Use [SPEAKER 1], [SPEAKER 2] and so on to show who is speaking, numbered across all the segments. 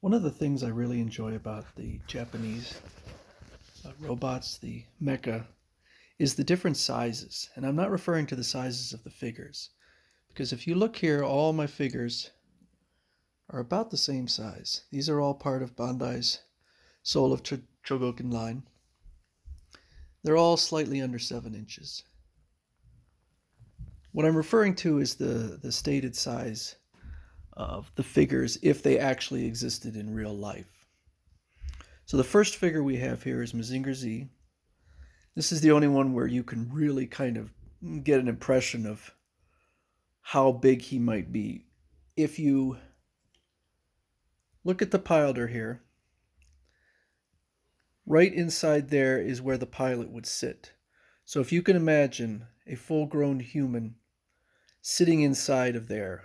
[SPEAKER 1] One of the things I really enjoy about the Japanese robots, the mecha, is the different sizes. And I'm not referring to the sizes of the figures, because if you look here, all my figures are about the same size. These are all part of Bandai's Soul of Chogokin line. They're all slightly under 7 inches. What I'm referring to is the stated size of the figures if they actually existed in real life. So the first figure we have here is Mazinger Z. This is the only one where you can really kind of get an impression of how big he might be. If you look at the pilot here, right inside there is where the pilot would sit. So if you can imagine a full-grown human sitting inside of there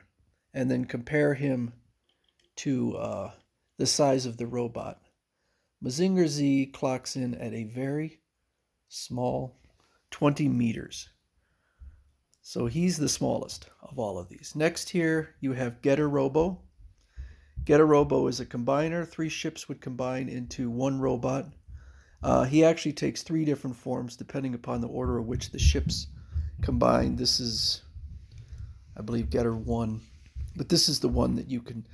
[SPEAKER 1] and then compare him to the size of the robot, Mazinger Z clocks in at a very small 20 meters. So he's the smallest of all of these. Next here you have Getter Robo. Getter Robo is a combiner. 3 ships would combine into one robot. He actually takes 3 different forms depending upon the order of which the ships combine. This is, I believe, Getter 1. But this is the one that you can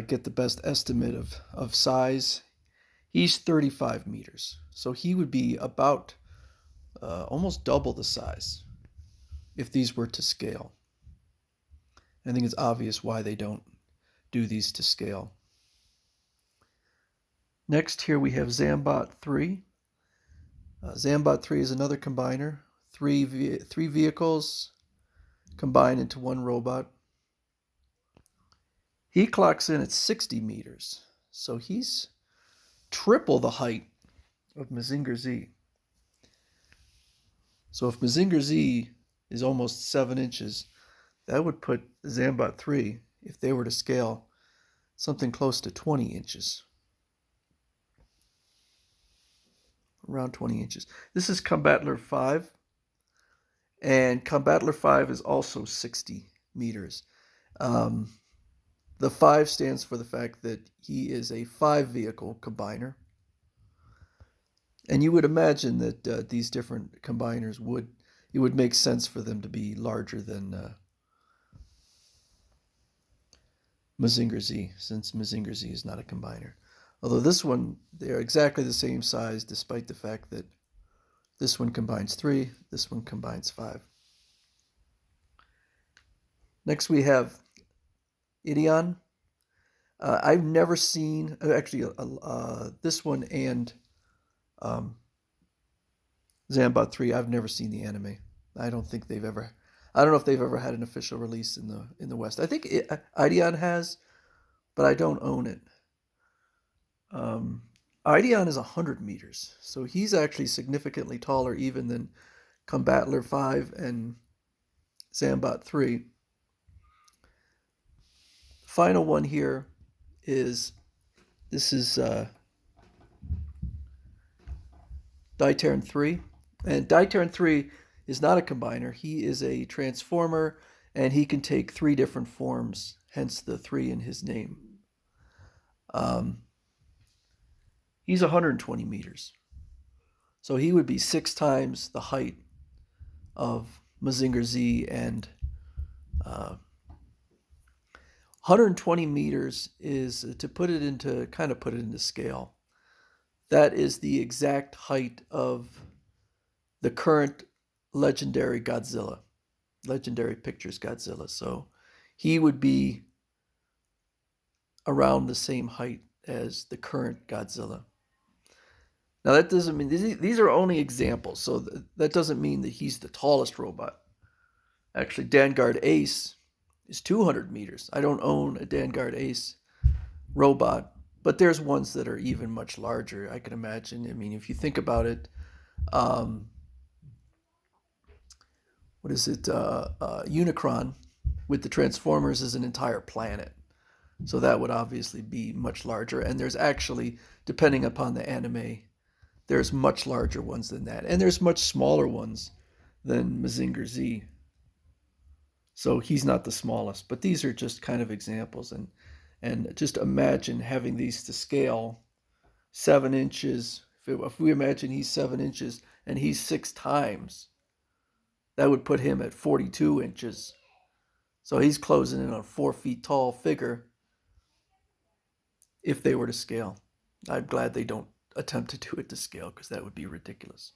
[SPEAKER 1] get the best estimate of size. He's 35 meters. So he would be about almost double the size if these were to scale. I think it's obvious why they don't do these to scale. Next here we have Zambot 3. Zambot 3 is another combiner. Three vehicles combine into one robot. He clocks in at 60 meters. So he's triple the height of Mazinger Z. So if Mazinger Z is almost 7 inches, that would put Zambot 3, if they were to scale, something close to 20 inches. Around 20 inches. This is Combattler 5. And Combattler 5 is also 60 meters. The 5 stands for the fact that he is a 5-vehicle combiner. And you would imagine that these different combiners it would make sense for them to be larger than Mazinger Z, since Mazinger Z is not a combiner. Although this one, they are exactly the same size, despite the fact that this one combines 3, this one combines 5. Next we have Ideon. I've never seen, actually, this one and Zambot 3, I've never seen the anime. I don't know if they've ever had an official release in the West. I think Ideon has, but I don't own it. Ideon is 100 meters, so he's actually significantly taller even than Combattler 5 and Zambot 3. Final one here is Diterran 3. And Diterran 3 is not a combiner. He is a transformer, and he can take 3 different forms, hence the 3 in his name. He's 120 meters. So he would be 6 times the height of Mazinger Z, and 120 meters is, to put it into scale, that is the exact height of the current Legendary Godzilla, Legendary Pictures Godzilla. So he would be around the same height as the current Godzilla. Now that doesn't mean, these are only examples, so that doesn't mean that he's the tallest robot. Actually, Danguard Ace is 200 meters. I don't own a Danguard Ace robot, but there's ones that are even much larger, I can imagine. I mean, if you think about it, Unicron with the Transformers is an entire planet. So that would obviously be much larger. And there's actually, depending upon the anime, there's much larger ones than that. And there's much smaller ones than Mazinger Z. So he's not the smallest. But these are just kind of examples. And And just imagine having these to scale 7 inches. If we imagine he's 7 inches and he's 6 times, that would put him at 42 inches. So he's closing in on a 4 feet tall figure if they were to scale. I'm glad they don't attempt to do it to scale because that would be ridiculous.